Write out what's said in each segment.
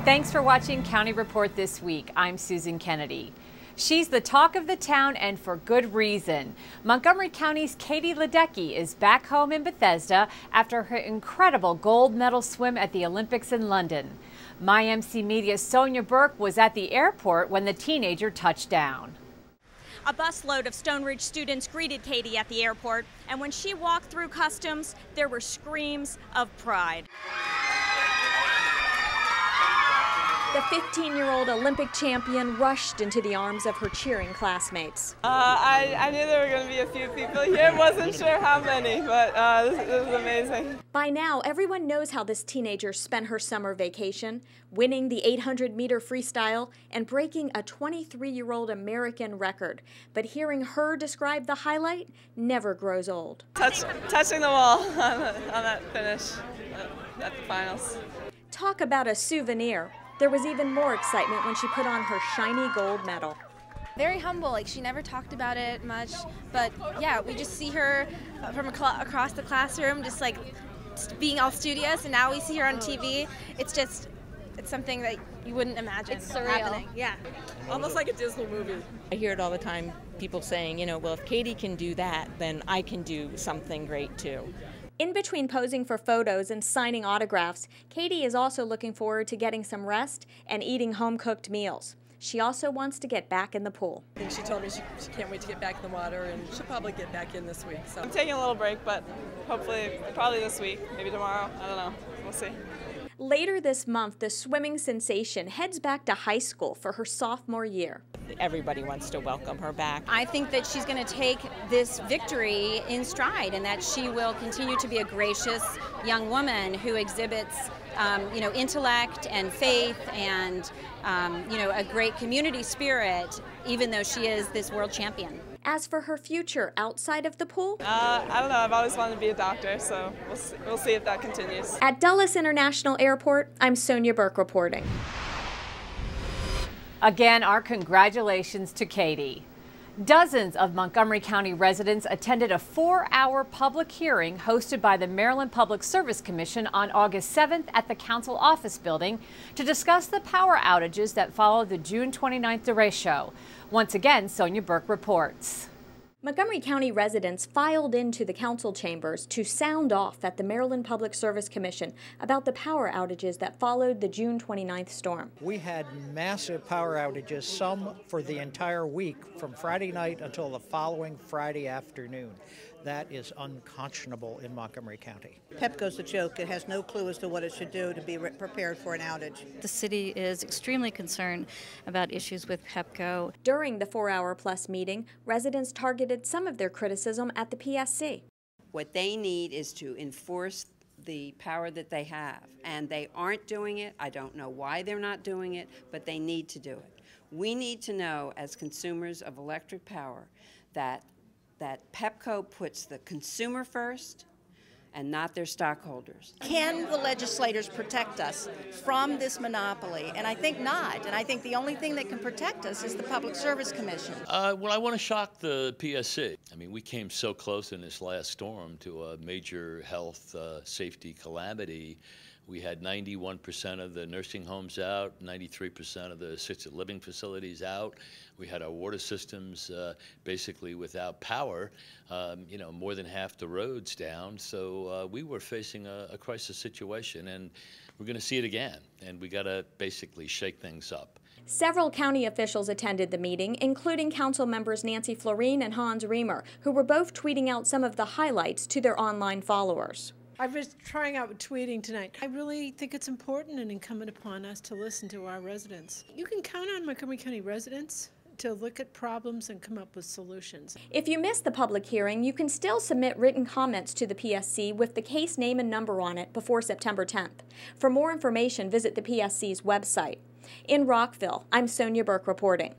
Thanks for watching County Report this week. I'm Susan Kenedy. She's the talk of the town, and for good reason. Montgomery County's Katie Ledecky is back home in Bethesda after her incredible gold medal swim at the Olympics in London. MyMC Media's Sonia Burke was at the airport when the teenager touched down. A busload of Stone Ridge students greeted Katie at the airport, and when she walked through customs, there were screams of pride. The 15-year-old Olympic champion rushed into the arms of her cheering classmates. I knew there were going to be a few people here. Wasn't sure how many, but this was amazing. By now, everyone knows how this teenager spent her summer vacation, winning the 800-meter freestyle and breaking a 23-year-old American record. But hearing her describe the highlight never grows old. Touching the wall on that finish at the finals. Talk about a souvenir. There was even more excitement when she put on her shiny gold medal. Very humble, like she never talked about it much, but yeah, we just see her from across the classroom, just like being all studious, and now we see her on TV. It's something that you wouldn't imagine happening. Yeah. Almost like a Disney movie. I hear it all the time, people saying, well, if Katie can do that, then I can do something great too. In between posing for photos and signing autographs, Katie is also looking forward to getting some rest and eating home-cooked meals. She also wants to get back in the pool. I think she told me she can't wait to get back in the water, and she'll probably get back in this week. So I'm taking a little break, but probably this week, maybe tomorrow. I don't know. We'll see. Later this month, the swimming sensation heads back to high school for her sophomore year. Everybody wants to welcome her back. I think that she's going to take this victory in stride, and that she will continue to be a gracious young woman who exhibits intellect and faith and a great community spirit, even though she is this world champion. As for her future outside of the pool? I don't know. I've always wanted to be a doctor, so we'll see if that continues. At Dulles International Airport, I'm Sonia Burke reporting. Again, our congratulations to Katie. Dozens of Montgomery County residents attended a 4-hour public hearing hosted by the Maryland Public Service Commission on August 7th at the Council Office Building to discuss the power outages that followed the June 29th derecho. Once again, Sonia Burke reports. Montgomery County residents filed into the council chambers to sound off at the Maryland Public Service Commission about the power outages that followed the June 29th storm. We had massive power outages, some for the entire week, from Friday night until the following Friday afternoon. That is unconscionable in Montgomery County. Pepco's a joke. It has no clue as to what it should do to be prepared for an outage. The city is extremely concerned about issues with Pepco. During the 4-hour-plus meeting, residents targeted some of their criticism at the PSC. What they need is to enforce the power that they have, and they aren't doing it. I don't know why they're not doing it, but they need to do it. We need to know, as consumers of electric power, that Pepco puts the consumer first and not their stockholders. Can the legislators protect us from this monopoly? And I think not. And I think the only thing that can protect us is the Public Service Commission. Well, I want to shock the PSC. I mean, we came so close in this last storm to a major health safety calamity. We had 91% of the nursing homes out, 93% of the assisted living facilities out. We had our water systems basically without power, more than half the roads down. So we were facing a crisis situation, and we're going to see it again. And we got to basically shake things up. Several county officials attended the meeting, including council members Nancy Florine and Hans Reamer, who were both tweeting out some of the highlights to their online followers. I was trying out tweeting tonight. I really think it's important and incumbent upon us to listen to our residents. You can count on Montgomery County residents to look at problems and come up with solutions. If you missed the public hearing, you can still submit written comments to the PSC with the case name and number on it before September 10th. For more information, visit the PSC's website. In Rockville, I'm Sonia Burke reporting.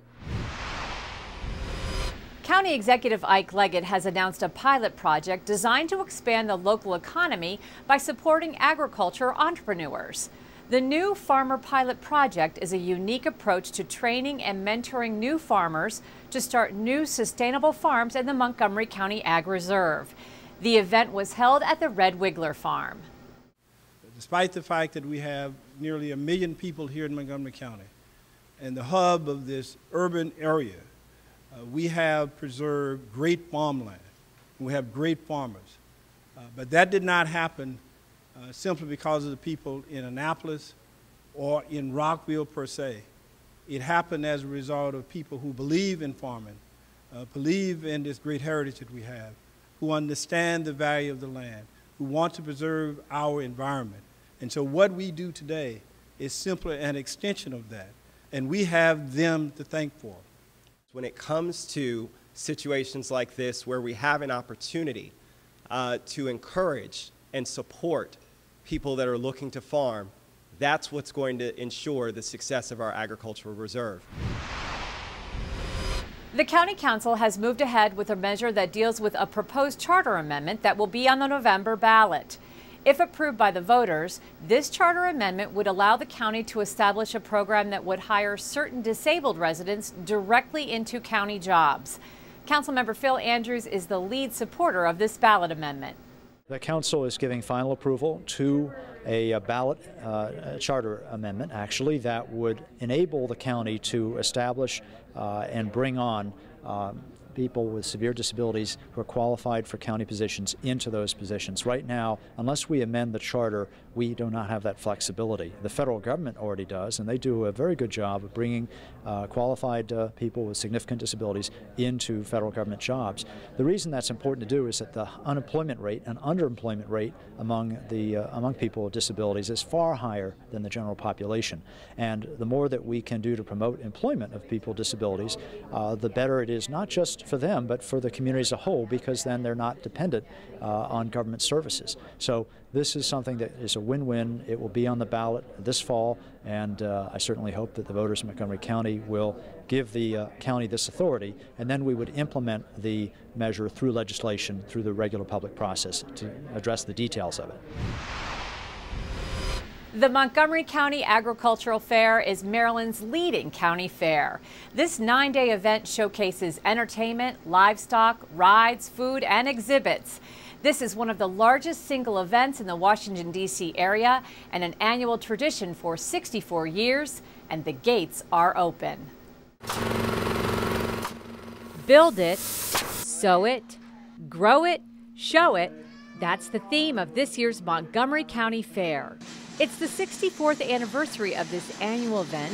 County Executive Ike Leggett has announced a pilot project designed to expand the local economy by supporting agriculture entrepreneurs. The new Farmer Pilot Project is a unique approach to training and mentoring new farmers to start new sustainable farms in the Montgomery County Ag Reserve. The event was held at the Red Wiggler Farm. Despite the fact that we have nearly 1 million people here in Montgomery County and the hub of this urban area, we have preserved great farmland. We have great farmers. But that did not happen simply because of the people in Annapolis or in Rockville per se. It happened as a result of people who believe in farming, believe in this great heritage that we have, who understand the value of the land, who want to preserve our environment. And so what we do today is simply an extension of that, and we have them to thank for. When it comes to situations like this where we have an opportunity to encourage and support people that are looking to farm, that's what's going to ensure the success of our agricultural reserve. The County Council has moved ahead with a measure that deals with a proposed charter amendment that will be on the November ballot. If approved by the voters, this charter amendment would allow the county to establish a program that would hire certain disabled residents directly into county jobs. Councilmember Phil Andrews is the lead supporter of this ballot amendment. The council is giving final approval to a ballot charter amendment, actually, that would enable the county to establish and bring on people with severe disabilities who are qualified for county positions into those positions. Right now, unless we amend the charter, we do not have that flexibility. The federal government already does, and they do a very good job of bringing qualified people with significant disabilities into federal government jobs. The reason that's important to do is that the unemployment rate and underemployment rate among people with disabilities is far higher than the general population. And the more that we can do to promote employment of people with disabilities, the better it is, not just for them, but for the community as a whole, because then they're not dependent on government services. So this is something that is a win-win. It will be on the ballot this fall, and I certainly hope that the voters in Montgomery County will give the county this authority, and then we would implement the measure through legislation, through the regular public process to address the details of it. The Montgomery County Agricultural Fair is Maryland's leading county fair. This 9-day event showcases entertainment, livestock, rides, food, and exhibits. This is one of the largest single events in the Washington, D.C. area and an annual tradition for 64 years, and the gates are open. Build it, sow it, grow it, show it. That's the theme of this year's Montgomery County Fair. It's the 64th anniversary of this annual event.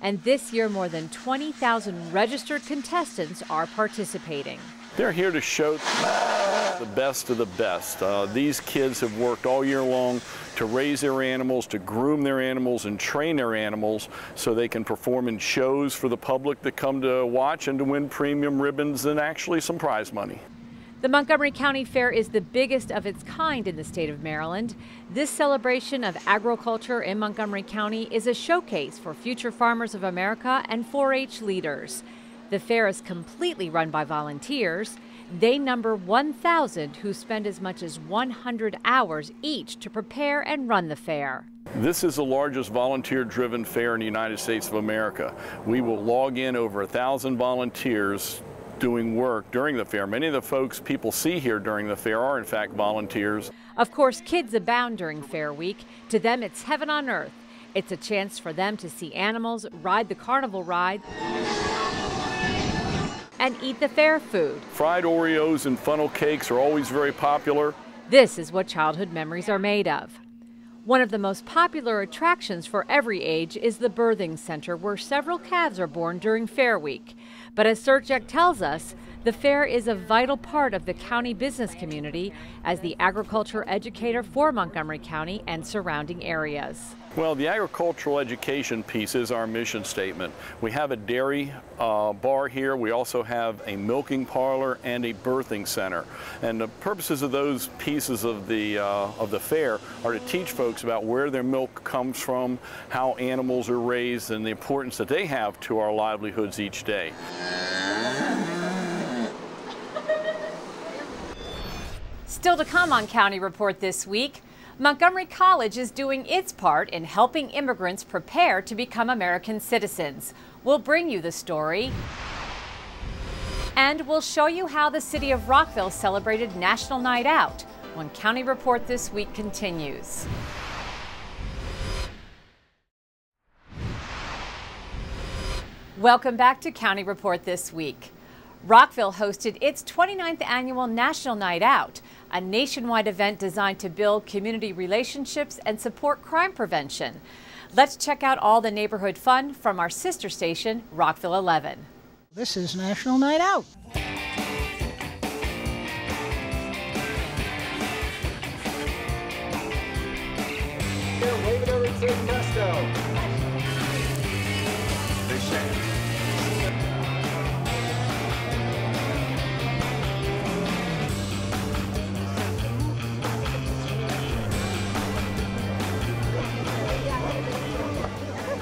And this year, more than 20,000 registered contestants are participating. They're here to show the best of the best. These kids have worked all year long to raise their animals, to groom their animals, and train their animals so they can perform in shows for the public that come to watch and to win premium ribbons and actually some prize money. The Montgomery County Fair is the biggest of its kind in the state of Maryland. This celebration of agriculture in Montgomery County is a showcase for future farmers of America and 4-H leaders. The fair is completely run by volunteers. They number 1,000 who spend as much as 100 hours each to prepare and run the fair. This is the largest volunteer-driven fair in the United States of America. We will log in over 1,000 volunteers doing work during the fair. Many of the folks people see here during the fair are in fact volunteers. Of course, kids abound during Fair Week. To them, it's heaven on earth. It's a chance for them to see animals, ride the carnival ride, and eat the fair food. Fried Oreos and funnel cakes are always very popular. This is what childhood memories are made of. One of the most popular attractions for every age is the birthing center, where several calves are born during Fair Week. But as SearchEck tells us, the fair is a vital part of the county business community as the agriculture educator for Montgomery County and surrounding areas. Well, the agricultural education piece is our mission statement. We have a dairy bar here. We also have a milking parlor and a birthing center. And the purposes of those pieces of the fair are to teach folks about where their milk comes from, how animals are raised, and the importance that they have to our livelihoods each day. Still to come on County Report this week, Montgomery College is doing its part in helping immigrants prepare to become American citizens. We'll bring you the story. And we'll show you how the city of Rockville celebrated National Night Out. when County Report This Week continues. Welcome back to County Report This Week. Rockville hosted its 29th annual National Night Out, a nationwide event designed to build community relationships and support crime prevention. Let's check out all the neighborhood fun from our sister station, Rockville 11. This is National Night Out. Wave it over to Presto.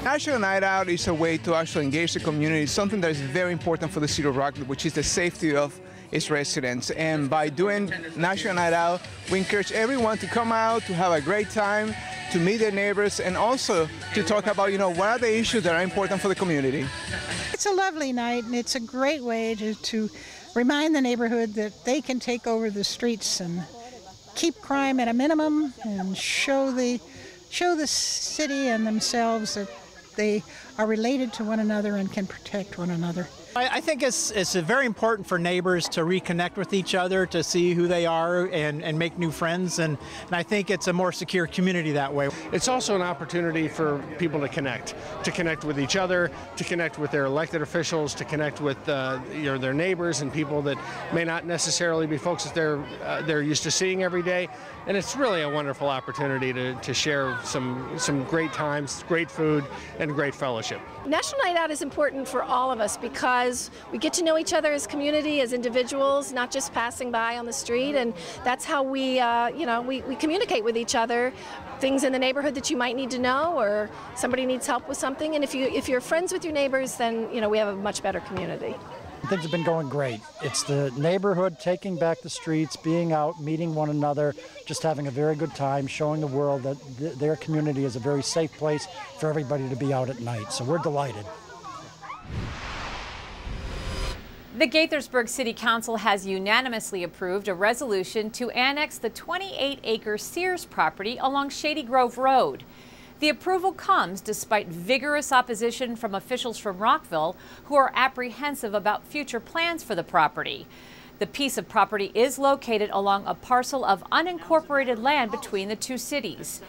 National Night Out is a way to actually engage the community. It's something that is very important for the city of Rockville, which is the safety of its residents. And by doing National Night Out, we encourage everyone to come out, to have a great time, to meet their neighbors, and also to talk about, what are the issues that are important for the community. It's a lovely night, and it's a great way to remind the neighborhood that they can take over the streets and keep crime at a minimum and show the city and themselves that they are related to one another and can protect one another. I think it's very important for neighbors to reconnect with each other, to see who they are and make new friends, and I think it's a more secure community that way. It's also an opportunity for people to connect with each other, to connect with their elected officials, to connect with their neighbors and people that may not necessarily be folks that they're used to seeing every day. And it's really a wonderful opportunity to share some great times, great food, and great fellowship. National Night Out is important for all of us because we get to know each other as community, as individuals, not just passing by on the street, and that's how we communicate with each other. Things in the neighborhood that you might need to know, or somebody needs help with something, and if you're friends with your neighbors, then we have a much better community. Things have been going great. It's the neighborhood taking back the streets, being out, meeting one another, just having a very good time, showing the world that their community is a very safe place for everybody to be out at night. So we're delighted. The Gaithersburg City Council has unanimously approved a resolution to annex the 28-acre Sears property along Shady Grove Road. The approval comes despite vigorous opposition from officials from Rockville who are apprehensive about future plans for the property. The piece of property is located along a parcel of unincorporated land between the two cities.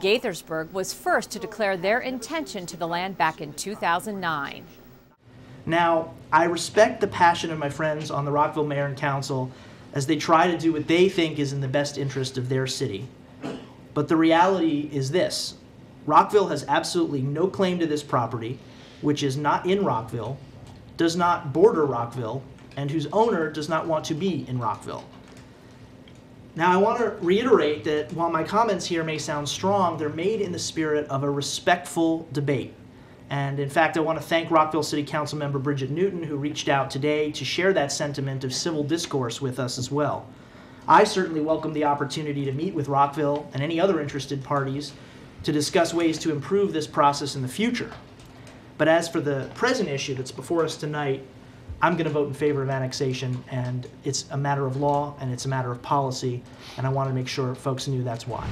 Gaithersburg was first to declare their intention to the land back in 2009. Now, I respect the passion of my friends on the Rockville Mayor and Council as they try to do what they think is in the best interest of their city. But the reality is this. Rockville has absolutely no claim to this property, which is not in Rockville, does not border Rockville, and whose owner does not want to be in Rockville. Now, I want to reiterate that while my comments here may sound strong, they're made in the spirit of a respectful debate. And in fact, I want to thank Rockville City Council member Bridget Newton, who reached out today to share that sentiment of civil discourse with us as well. I certainly welcome the opportunity to meet with Rockville and any other interested parties to discuss ways to improve this process in the future. But as for the present issue that's before us tonight, I'm going to vote in favor of annexation, and it's a matter of law and it's a matter of policy, and I want to make sure folks knew that's why.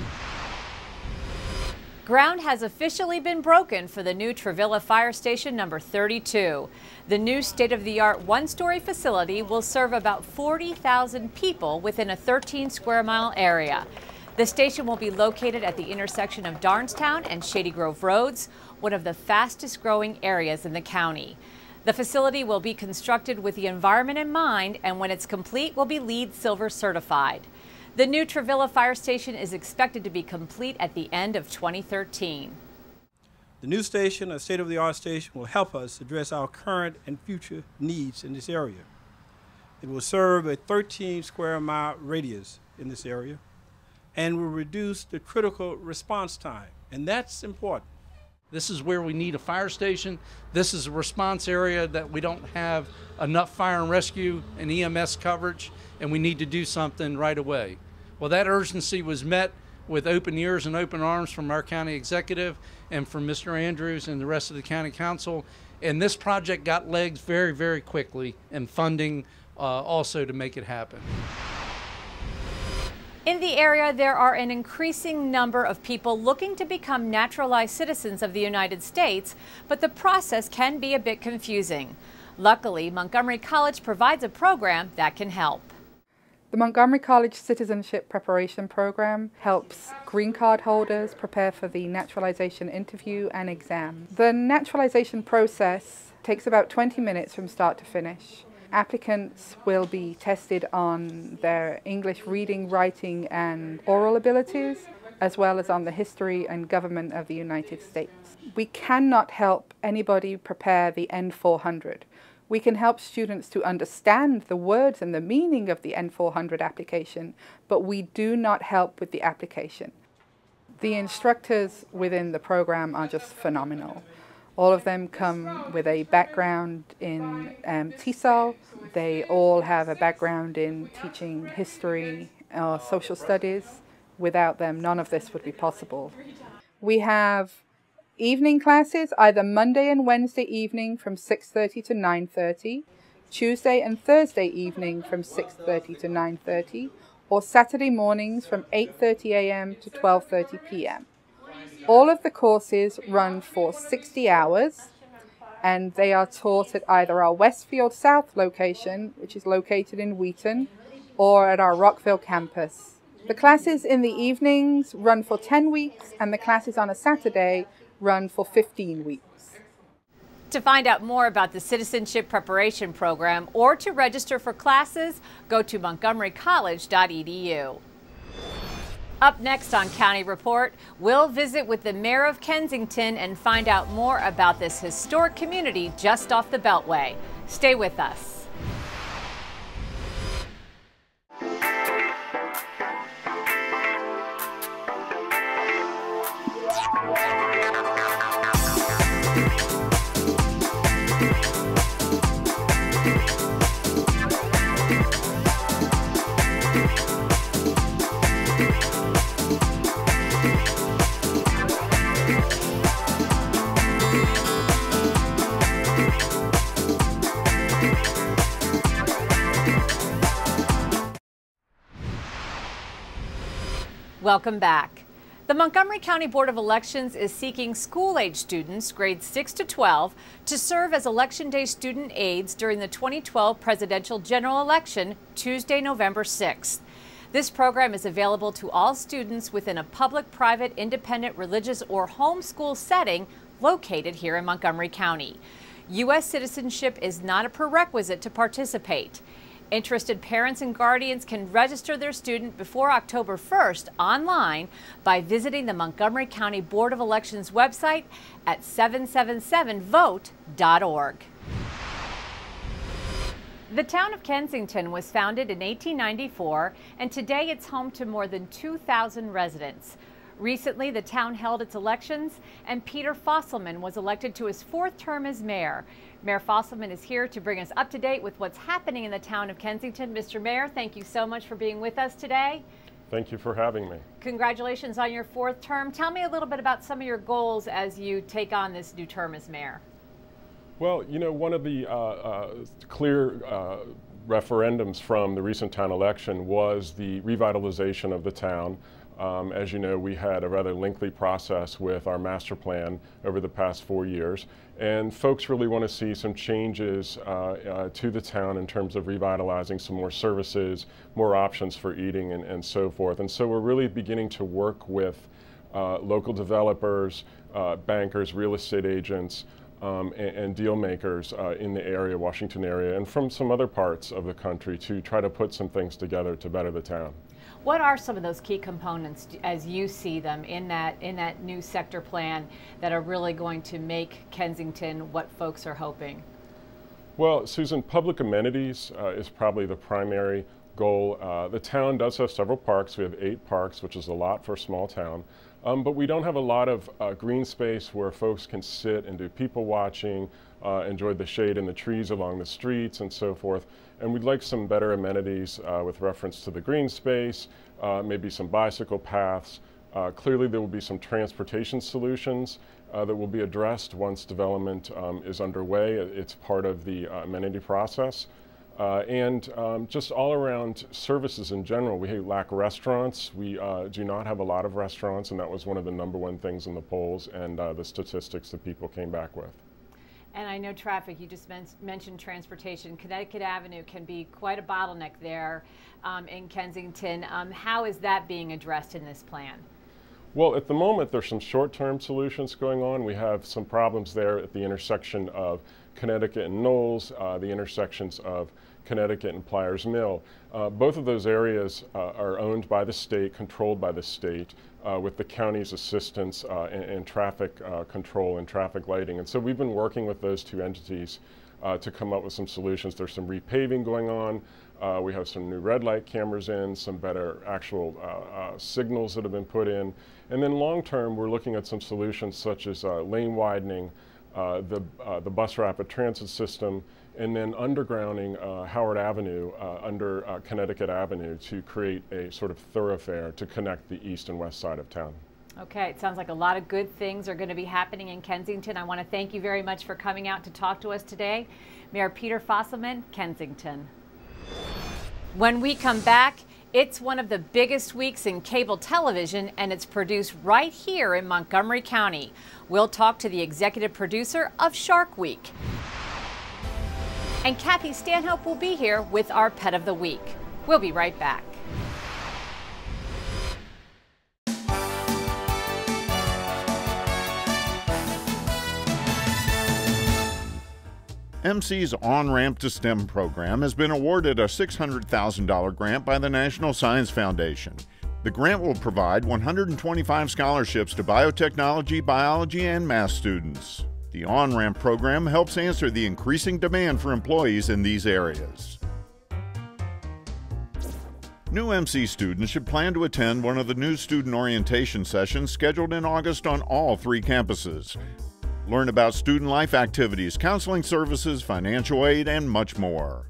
Ground has officially been broken for the new Travilah Fire Station number 32. The new state-of-the-art one-story facility will serve about 40,000 people within a 13-square-mile area. The station will be located at the intersection of Darnestown and Shady Grove Roads, one of the fastest-growing areas in the county. The facility will be constructed with the environment in mind, and when it's complete, will be LEED Silver certified. The new Travilah Fire Station is expected to be complete at the end of 2013. The new station, a state-of-the-art station, will help us address our current and future needs in this area. It will serve a 13-square-mile radius in this area and will reduce the critical response time, and that's important. This is where we need a fire station. This is a response area that we don't have enough fire and rescue and EMS coverage, and we need to do something right away. Well, that urgency was met with open ears and open arms from our county executive and from Mr. Andrews and the rest of the county council, and this project got legs very, very quickly, and funding also to make it happen. In the area, there are an increasing number of people looking to become naturalized citizens of the United States, but the process can be a bit confusing. Luckily, Montgomery College provides a program that can help. The Montgomery College Citizenship Preparation Program helps green card holders prepare for the naturalization interview and exam. The naturalization process takes about 20 minutes from start to finish. Applicants will be tested on their English reading, writing, and oral abilities, as well as on the history and government of the United States. We cannot help anybody prepare the N400. We can help students to understand the words and the meaning of the N400 application, but we do not help with the application. The instructors within the program are just phenomenal. All of them come with a background in TESOL. They all have a background in teaching history or social studies. Without them, none of this would be possible. We have evening classes either Monday and Wednesday evening from 6:30 to 9:30, Tuesday and Thursday evening from 6:30 to 9:30, or Saturday mornings from 8:30 a.m. to 12:30 p.m. All of the courses run for 60 hours, and they are taught at either our Westfield South location, which is located in Wheaton, or at our Rockville campus. The classes in the evenings run for 10 weeks, and the classes on a Saturday run for 15 weeks. To find out more about the Citizenship Preparation Program or to register for classes, go to montgomerycollege.edu. Up next on County Report, we'll visit with the Mayor of Kensington and find out more about this historic community just off the Beltway. Stay with us. Welcome back. The Montgomery County Board of Elections is seeking school-age students, grades 6 to 12, to serve as Election Day student aides during the 2012 presidential general election, Tuesday, November 6th. This program is available to all students within a public, private, independent, religious, or homeschool setting located here in Montgomery County. U.S. citizenship is not a prerequisite to participate. Interested parents and guardians can register their student before October 1st online by visiting the Montgomery County Board of Elections website at 777vote.org. The town of Kensington was founded in 1894, and today it's home to more than 2,000 residents. Recently, the town held its elections, and Peter Fosselman was elected to his 4th term as mayor. Mayor Fosselman is here to bring us up to date with what's happening in the town of Kensington. Mr. Mayor, thank you so much for being with us today. Thank you for having me. Congratulations on your 4th term. Tell me a little bit about some of your goals as you take on this new term as mayor. Well, you know, one of the clear referendums from the recent town election was the revitalization of the town. As you know, we had a rather lengthy process with our master plan over the past 4 years, and folks really want to see some changes to the town in terms of revitalizing some more services, more options for eating, and so forth. And so we're really beginning to work with local developers, bankers, real estate agents, and deal makers in the area, Washington area, and from some other parts of the country to try to put some things together to better the town. What are some of those key components as you see them in that new sector plan that are really going to make Kensington what folks are hoping? Well, Susan, public amenities is probably the primary goal. The town does have several parks. We have 8 parks, which is a lot for a small town. But we don't have a lot of green space where folks can sit and do people watching, enjoy the shade and the trees along the streets and so forth. And we'd like some better amenities with reference to the green space, maybe some bicycle paths. Clearly there will be some transportation solutions that will be addressed once development is underway. It's part of the amenity process. and just all around services in general. We lack restaurants. We do not have a lot of restaurants, and that was one of the #1 things in the polls and the statistics that people came back with. And I know traffic, you just mentioned transportation. Connecticut Avenue can be quite a bottleneck there in Kensington. How is that being addressed in this plan? Well, at the moment, there's some short-term solutions going on. We have some problems there at the intersection of Connecticut and Knowles, the intersections of Connecticut and Pliers Mill. Both of those areas are owned by the state, controlled by the state, with the county's assistance in traffic control and traffic lighting. And so we've been working with those two entities to come up with some solutions. There's some repaving going on. We have some new red light cameras in, some better actual signals that have been put in. And then long term, we're looking at some solutions such as lane widening, the bus rapid transit system, and then undergrounding Howard Avenue under Connecticut Avenue to create a sort of thoroughfare to connect the east and west side of town. Okay, it sounds like a lot of good things are going to be happening in Kensington. I want to thank you very much for coming out to talk to us today. Mayor Peter Fosselman, Kensington. When we come back, it's one of the biggest weeks in cable television, and it's produced right here in Montgomery County. We'll talk to the executive producer of Shark Week. And Kathy Stanhope will be here with our Pet of the Week. We'll be right back. MC's On-Ramp to STEM program has been awarded a $600,000 grant by the National Science Foundation. The grant will provide 125 scholarships to biotechnology, biology, and math students. The On-Ramp program helps answer the increasing demand for employees in these areas. New MC students should plan to attend one of the new student orientation sessions scheduled in August on all 3 campuses. Learn about student life activities, counseling services, financial aid, and much more.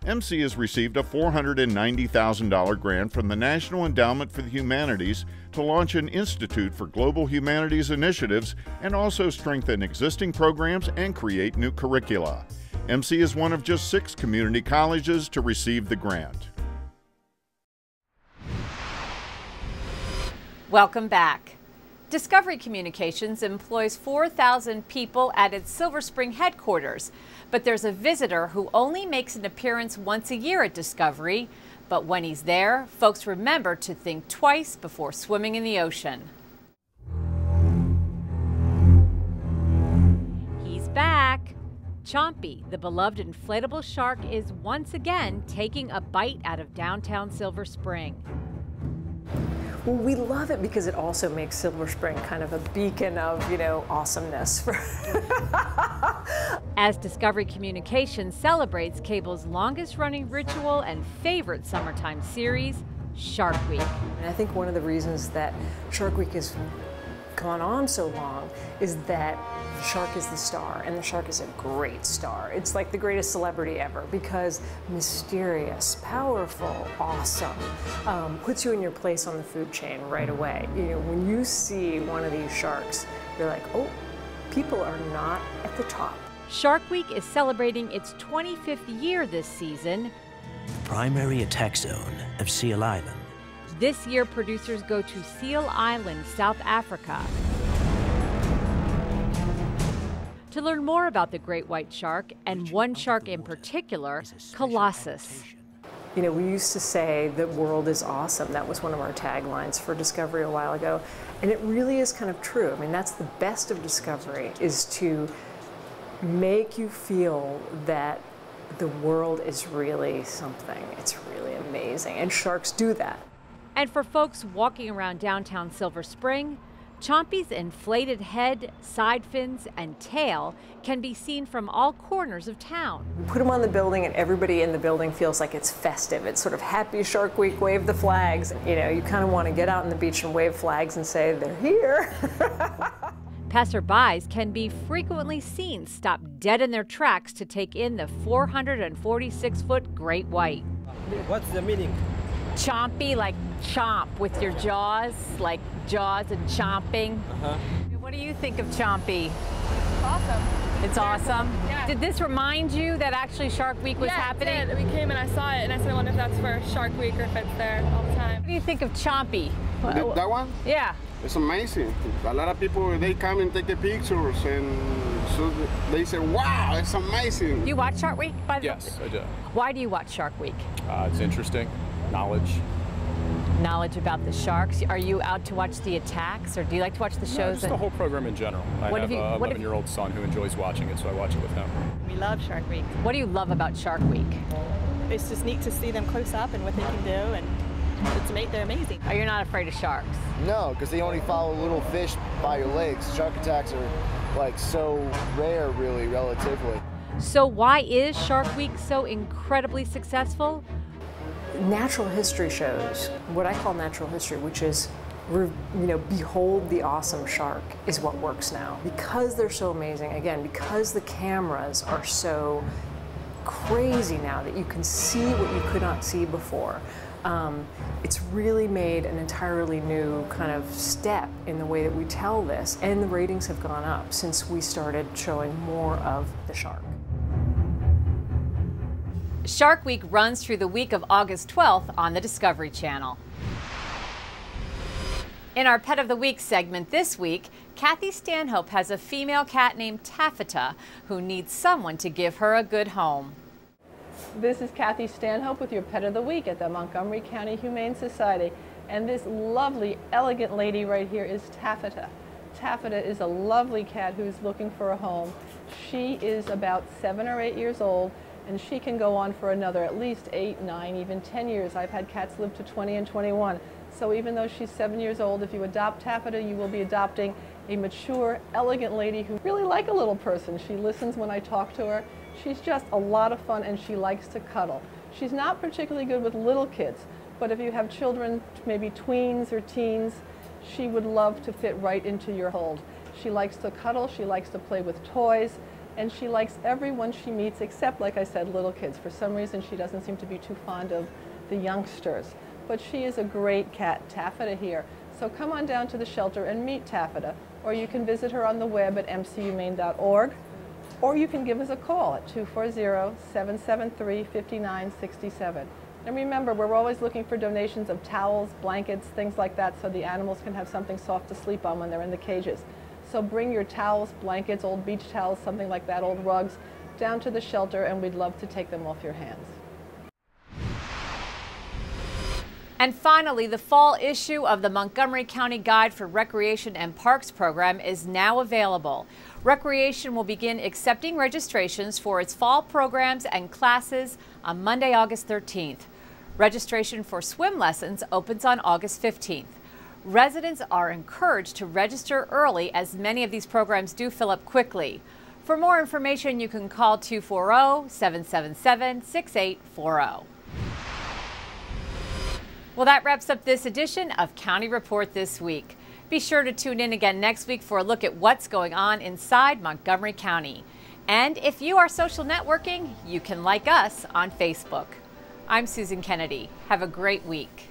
MC has received a $490,000 grant from the National Endowment for the Humanities to launch an Institute for Global Humanities Initiatives and also strengthen existing programs and create new curricula. MC is one of just 6 community colleges to receive the grant. Welcome back. Discovery Communications employs 4,000 people at its Silver Spring headquarters, but there's a visitor who only makes an appearance once a year at Discovery. But when he's there, folks remember to think twice before swimming in the ocean. He's back. Chompy, the beloved inflatable shark, is once again taking a bite out of downtown Silver Spring. Well, we love it because it also makes Silver Spring kind of a beacon of, awesomeness. As Discovery Communications celebrates cable's longest-running ritual and favorite summertime series, Shark Week. And I think one of the reasons that Shark Week has gone on so long is that the shark is the star, and the shark is a great star. It's like the greatest celebrity ever because mysterious, powerful, awesome, puts you in your place on the food chain right away. When you see one of these sharks, you're like, oh, people are not at the top. Shark Week is celebrating its 25th year this season. Primary attack zone of Seal Island. This year, producers go to Seal Island, South Africa, to learn more about the great white shark, and one shark in particular, Colossus. We used to say the world is awesome. That was one of our taglines for Discovery a while ago. And it really is kind of true. I mean, that's the best of Discovery, is to make you feel that the world is really something. It's really amazing. And sharks do that. And for folks walking around downtown Silver Spring, Chompy's inflated head, side fins, and tail can be seen from all corners of town. We put them on the building and everybody in the building feels like it's festive. It's sort of happy Shark Week, wave the flags. You kind of want to get out on the beach and wave flags and say, they're here. Passerbys can be frequently seen stop dead in their tracks to take in the 446-foot great white. What's the meaning? Chompy, like chomp with your jaws, like jaws and chomping. What do you think of Chompy? Awesome. It's awesome. Yeah. Did this remind you that actually Shark Week was happening? Yeah, it did. We came and I saw it, and I said, I wonder if that's for Shark Week or if it's there all the time. What do you think of Chompy? That one? Yeah. It's amazing. A lot of people, they come and take the pictures, and so they say, wow, it's amazing. You watch Shark Week? Yes, I do. Why do you watch Shark Week? It's interesting. Knowledge. Knowledge about the sharks. Are you out to watch the attacks, or do you like to watch the shows? Just the whole program in general. I have an 11-year-old son who enjoys watching it, so I watch it with him. We love Shark Week. What do you love about Shark Week? It's just neat to see them close up and what they can do, and they're amazing. Oh, you're not afraid of sharks? No, because they only follow little fish by your legs. Shark attacks are like so rare, really, relatively. So why is Shark Week so incredibly successful? Natural history shows, what I call natural history, which is, behold the awesome shark, is what works now. Because they're so amazing, again, because the cameras are so crazy now that you can see what you could not see before. It's really made an entirely new kind of step in the way that we tell this, and the ratings have gone up since we started showing more of the shark. Shark Week runs through the week of August 12th on the Discovery Channel. In our Pet of the Week segment this week, Kathy Stanhope has a female cat named Taffeta who needs someone to give her a good home. This is Kathy Stanhope with your Pet of the Week at the Montgomery County Humane Society. And this lovely, elegant lady right here is Taffeta. Taffeta is a lovely cat who's looking for a home. She is about 7 or 8 years old, and she can go on for another at least 8, 9, even 10 years. I've had cats live to 20 and 21. So even though she's 7 years old, if you adopt Taffeta, you will be adopting a mature, elegant lady who really like a little person. She listens when I talk to her. She's just a lot of fun, and she likes to cuddle. She's not particularly good with little kids, but if you have children, maybe tweens or teens, she would love to fit right into your hold. She likes to cuddle, she likes to play with toys, and she likes everyone she meets except, like I said, little kids. For some reason, she doesn't seem to be too fond of the youngsters. But she is a great cat, Taffeta here. So come on down to the shelter and meet Taffeta, or you can visit her on the web at mcumaine.org, or you can give us a call at 240-773-5967. And remember, we're always looking for donations of towels, blankets, things like that, so the animals can have something soft to sleep on when they're in the cages. So bring your towels, blankets, old beach towels, something like that, old rugs, down to the shelter, and we'd love to take them off your hands. And finally, the fall issue of the Montgomery County Guide for Recreation and Parks program is now available. Recreation will begin accepting registrations for its fall programs and classes on Monday, August 13th. Registration for swim lessons opens on August 15th. Residents are encouraged to register early, as many of these programs do fill up quickly. For more information, you can call 240-777-6840. Well, that wraps up this edition of County Report This Week. Be sure to tune in again next week for a look at what's going on inside Montgomery County. And if you are social networking, you can like us on Facebook. I'm Susan Kenedy. Have a great week.